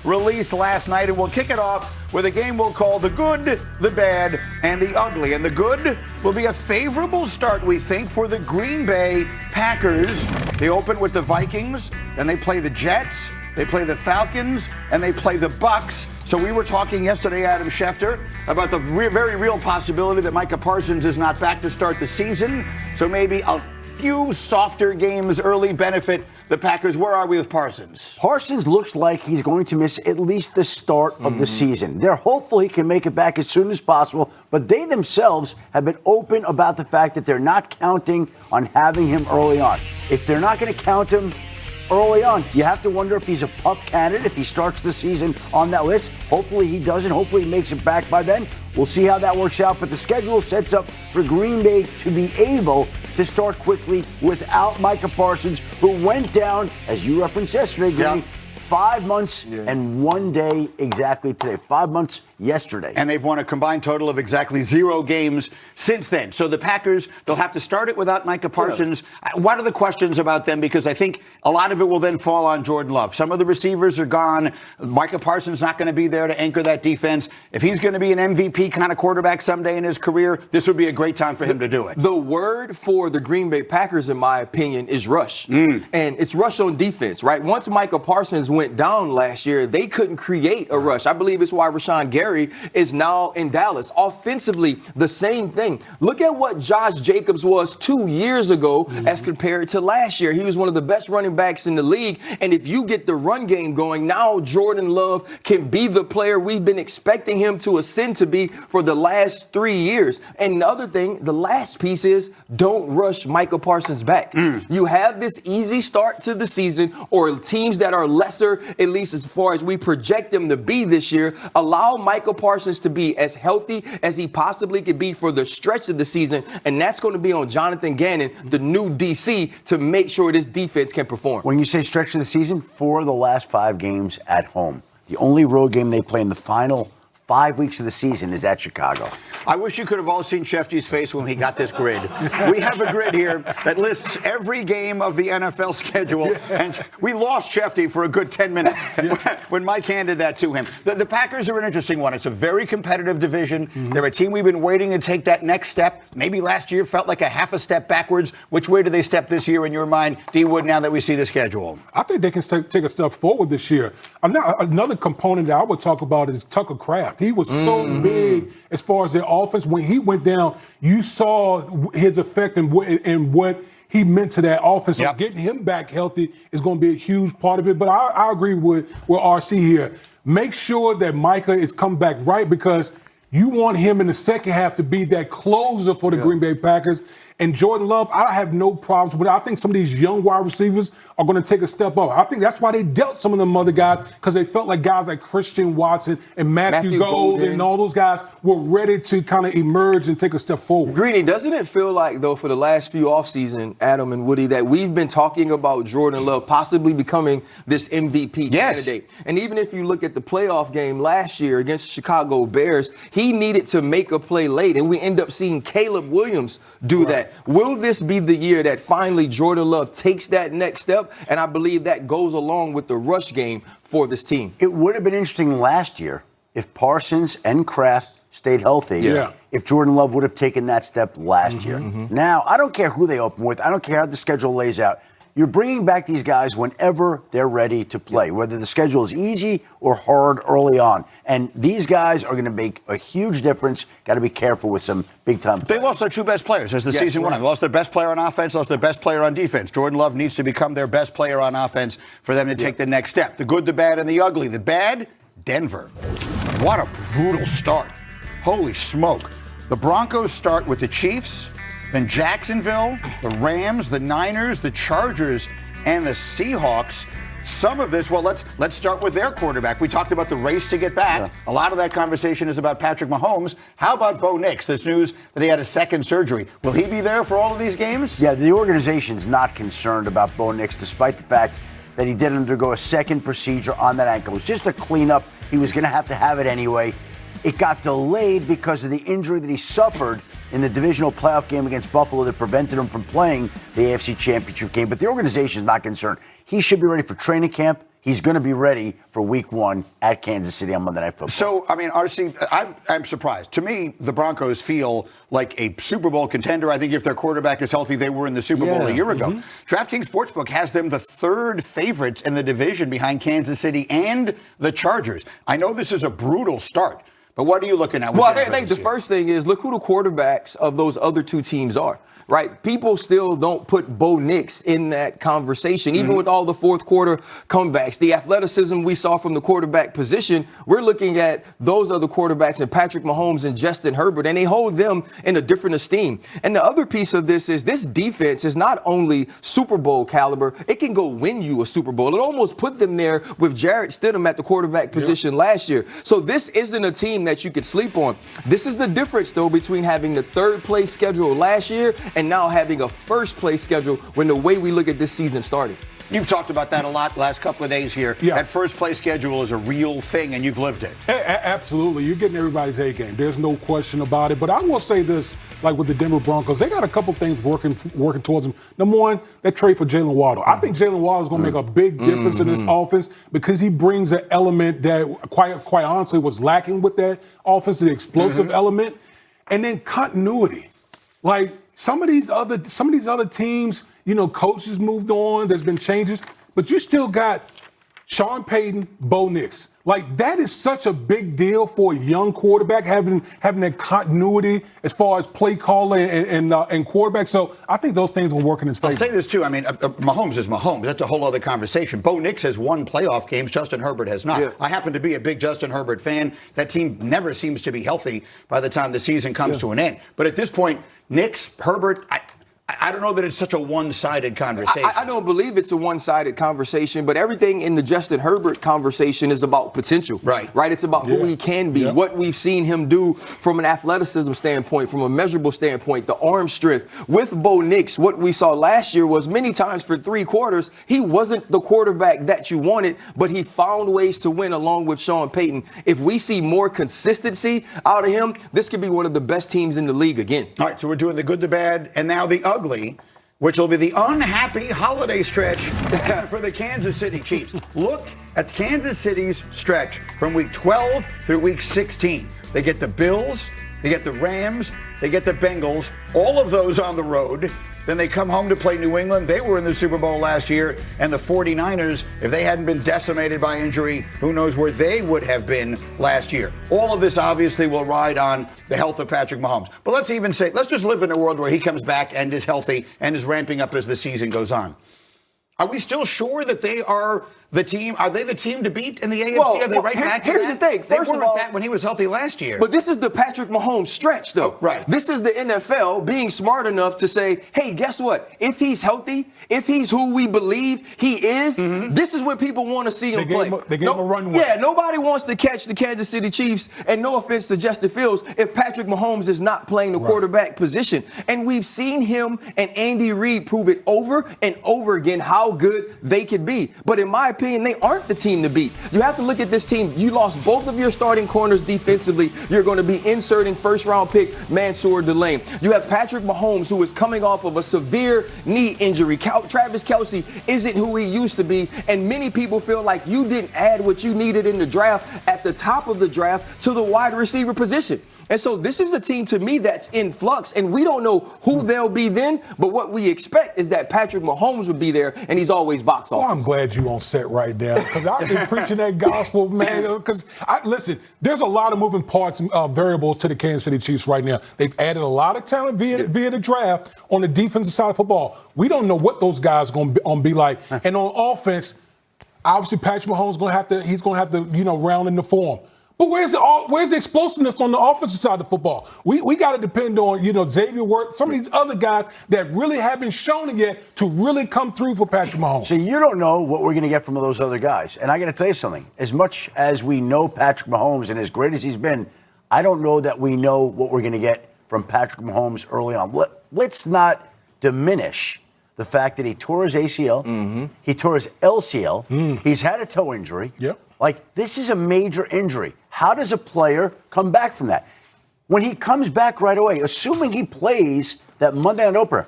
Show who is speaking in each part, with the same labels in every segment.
Speaker 1: released last night, and we'll kick it off with a game we'll call the good, the bad, and the ugly. And the good will be a favorable start, we think, for the Green Bay Packers. They open with the Vikings, then they play the Jets, they play the Falcons, and they play the Bucks. So we were talking yesterday, Adam Schefter, about the very real possibility that Micah Parsons is not back to start the season. So maybe a few softer games early benefit the Packers. Where are we with Parsons?
Speaker 2: Parsons looks like he's going to miss at least the start of the season. They're hopeful he can make it back as soon as possible, but they themselves have been open about the fact that they're not counting on having him early on. If they're not going to count him early on, you have to wonder if he's a pup candidate, if he starts the season on that list. Hopefully he doesn't. Hopefully he makes it back by then. We'll see how that works out. But the schedule sets up for Green Bay to be able to start quickly without Micah Parsons, who went down, as you referenced yesterday, Greeny, 5 months and 1 day exactly today. 5 months yesterday.
Speaker 1: And they've won a combined total of exactly 0 games since then. So the Packers, they'll have to start it without Micah Parsons. What are the questions about them? Because I think a lot of it will then fall on Jordan Love. Some of the receivers are gone. Micah Parsons not going to be there to anchor that defense. If he's going to be an MVP kind of quarterback someday in his career, this would be a great time for him to do it.
Speaker 3: The word for the Green Bay Packers, in my opinion, is rush. And it's rush on defense, right? Once Micah Parsons went down last year, they couldn't create a rush. I believe it's why Rashawn Gary is now in Dallas. Offensively, the same thing. Look at what Josh Jacobs was 2 years ago as compared to last year. He was one of the best running backs in the league. And if you get the run game going, now Jordan Love can be the player we've been expecting him to ascend to be for the last 3 years. And the other thing, the last piece is don't rush Micah Parsons back. You have this easy start to the season, or teams that are lesser, at least as far as we project them to be this year, allow Micah Parsons to be as healthy as he possibly could be for the stretch of the season, and that's going to be on Jonathan Gannon, the new DC, to make sure this defense can perform.
Speaker 2: When you say stretch of the season, 4 of the last 5 games at home. The only road game they play in the final 5 weeks of the season is at Chicago.
Speaker 1: I wish you could have all seen Shefty's face when he got this grid. We have a grid here that lists every game of the NFL schedule, and we lost Shefty for a good 10 minutes when Mike handed that to him. The Packers are an interesting one. It's a very competitive division. They're a team we've been waiting to take that next step. Maybe last year felt like a half a step backwards. Which way do they step this year in your mind, D. Wood, now that we see the schedule?
Speaker 4: I think they can take a step forward this year. Another component that I would talk about is Tucker Kraft. He was so big as far as their offense. When he went down, you saw his effect and what he meant to that offense. So getting him back healthy is going to be a huge part of it. But I agree with RC here. Make sure that Micah is come back right, because you want him in the second half to be that closer for the Green Bay Packers. And Jordan Love, I have no problems with it. I think some of these young wide receivers are going to take a step up. I think that's why they dealt some of them other guys, because they felt like guys like Christian Watson and Matthew Golden and all those guys were ready to kind of emerge and take a step forward.
Speaker 3: Greeny, doesn't it feel like, though, for the last few offseason, Adam and Woody, that we've been talking about Jordan Love possibly becoming this MVP candidate? And even if you look at the playoff game last year against the Chicago Bears, he needed to make a play late, and we end up seeing Caleb Williams do that. Will this be the year that finally Jordan Love takes that next step? And I believe that goes along with the rush game for this team.
Speaker 2: It would have been interesting last year if Parsons and Kraft stayed healthy. If Jordan Love would have taken that step last year. Now, I don't care who they open with. I don't care how the schedule lays out. You're bringing back these guys whenever they're ready to play, whether the schedule is easy or hard early on. And these guys are going to make a huge difference. Got to be careful with some big-time players.
Speaker 1: They lost their 2 best players as the season went on. They lost their best player on offense, lost their best player on defense. Jordan Love needs to become their best player on offense for them to take the next step. The good, the bad, and the ugly. The bad, Denver. What a brutal start. Holy smoke. The Broncos start with the Chiefs, then Jacksonville, the Rams, the Niners, the Chargers, and the Seahawks. Some of this, well, let's start with their quarterback. We talked about the race to get back. A lot of that conversation is about Patrick Mahomes. How about Bo Nix? This news that he had a second surgery. Will he be there for all of these games?
Speaker 2: Yeah, the organization's not concerned about Bo Nix, despite the fact that he did undergo a second procedure on that ankle. It was just a cleanup. He was going to have it anyway. It got delayed because of the injury that he suffered in the divisional playoff game against Buffalo that prevented him from playing the AFC Championship game. But the organization is not concerned. He should be ready for training camp. he's going to be ready for week 1 at Kansas City on Monday Night Football.
Speaker 1: So, I mean, RC, I'm surprised. To me, the Broncos feel like a Super Bowl contender. I think if their quarterback is healthy, they were in the Super Bowl a year ago. DraftKings Sportsbook has them the 3rd favorites in the division behind Kansas City and the Chargers. I know this is a brutal start, but what are you looking at?
Speaker 3: Well, I think the first thing is look who the quarterbacks of those other 2 teams are. Right? People still don't put Bo Nix in that conversation, even with all the fourth quarter comebacks. The athleticism we saw from the quarterback position, we're looking at those other quarterbacks and Patrick Mahomes and Justin Herbert, and they hold them in a different esteem. And the other piece of this is this defense is not only Super Bowl caliber, it can go win you a Super Bowl. It almost put them there with Jarrett Stidham at the quarterback position last year. So this isn't a team that you could sleep on. This is the difference, though, between having the 3rd place schedule last year and now having a 1st place schedule when the way we look at this season started.
Speaker 1: You've talked about that a lot last couple of days here.
Speaker 4: Yeah.
Speaker 1: That 1st place schedule is a real thing, and you've lived it.
Speaker 4: Absolutely. You're getting everybody's A game. There's no question about it. But I will say this, like with the Denver Broncos, they got a couple things working towards them. Number one, that trade for Jalen Waddle. I think Jalen Waddle is going to make a big difference in this offense because he brings an element that quite honestly was lacking with that offense, the explosive element, and then continuity. Like, some of these other teams, coaches moved on. There's been changes, but you still got Sean Payton, Bo Nix. Like, that is such a big deal for a young quarterback, having that continuity as far as play calling and quarterback. So I think those things will work in his favor.
Speaker 1: I'll say this, too. I mean, Mahomes is Mahomes. That's a whole other conversation. Bo Nix has won playoff games. Justin Herbert has not. Yeah. I happen to be a big Justin Herbert fan. That team never seems to be healthy by the time the season comes to an end. But at this point, Nix, Herbert, I don't know that it's such a one-sided conversation.
Speaker 3: I don't believe it's a one-sided conversation, but everything in the Justin Herbert conversation is about potential. Right? It's about who he can be, what we've seen him do from an athleticism standpoint, from a measurable standpoint, the arm strength. With Bo Nix, what we saw last year was many times for 3 quarters, he wasn't the quarterback that you wanted, but he found ways to win along with Sean Payton. If we see more consistency out of him, this could be one of the best teams in the league again.
Speaker 1: All right, so we're doing the good, the bad, and now the ugly, which will be the unhappy holiday stretch for the Kansas City Chiefs. Look at Kansas City's stretch from week 12 through week 16. They get the Bills, they get the Rams, they get the Bengals, all of those on the road. Then they come home to play New England. They were in the Super Bowl last year. And the 49ers, if they hadn't been decimated by injury, who knows where they would have been last year. All of this obviously will ride on the health of Patrick Mahomes. But let's just live in a world where he comes back and is healthy and is ramping up as the season goes on. Are we still sure that they are the team? Are they the team to beat in the AFC? Are they right back to that?
Speaker 3: Here's the thing.
Speaker 1: First of all, that when he was healthy last year.
Speaker 3: But this is the Patrick Mahomes stretch, though.
Speaker 1: Oh, right.
Speaker 3: This is the NFL being smart enough to say, hey, guess what? If he's healthy, if he's who we believe he is, this is what people want to see him play.
Speaker 4: They gave him a runway.
Speaker 3: Yeah, nobody wants to catch the Kansas City Chiefs, and no offense to Justin Fields, if Patrick Mahomes is not playing the quarterback position. And we've seen him and Andy Reid prove it over and over again how good they could be. But in my opinion, they aren't the team to beat. You have to look at this team. You lost both of your starting corners defensively. You're going to be inserting first-round pick Mansour Delane. You have Patrick Mahomes, who is coming off of a severe knee injury. Travis Kelce isn't who he used to be, and many people feel like you didn't add what you needed in the draft at the top of the draft to the wide receiver position. And so this is a team, to me, that's in flux, and we don't know who they'll be then, but what we expect is that Patrick Mahomes will be there, and he's always box office.
Speaker 4: Well, I'm glad you on set right now, because I've been preaching that gospel, man, because, listen, there's a lot of moving parts and variables to the Kansas City Chiefs right now. They've added a lot of talent via the draft on the defensive side of football. We don't know what those guys are going to be like. And on offense, obviously Patrick Mahomes he's going to have to, round in the form. But where's the explosiveness on the offensive side of the football? We got to depend on, Xavier Worth, some of these other guys that really haven't shown it yet to really come through for Patrick Mahomes.
Speaker 2: So you don't know what we're going to get from those other guys. And I got to tell you something. As much as we know Patrick Mahomes and as great as he's been, I don't know that we know what we're going to get from Patrick Mahomes early on. Let's not diminish the fact that he tore his ACL, he tore his LCL, he's had a toe injury.
Speaker 4: Yep.
Speaker 2: Like, this is a major injury. How does a player come back from that? When he comes back right away, assuming he plays that Monday Night Opener,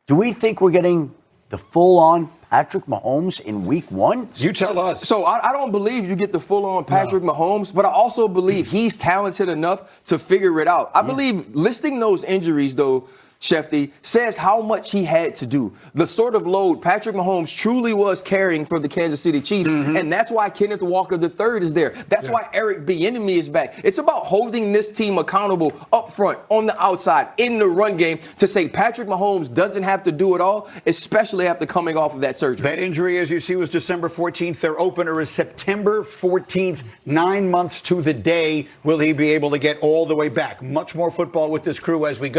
Speaker 2: do we think we're getting the full-on Patrick Mahomes in week 1?
Speaker 1: You tell us.
Speaker 3: So I don't believe you get the full-on Patrick Mahomes, but I also believe he's talented enough to figure it out. I believe listing those injuries, though, Shefty, says how much he had to do. The sort of load Patrick Mahomes truly was carrying for the Kansas City Chiefs, and that's why Kenneth Walker III is there. That's why Eric Bieniemy is back. It's about holding this team accountable up front, on the outside, in the run game, to say Patrick Mahomes doesn't have to do it all, especially after coming off of that surgery.
Speaker 1: That injury, as you see, was December 14th. Their opener is September 14th, 9 months to the day. Will he be able to get all the way back? Much more football with this crew as we go.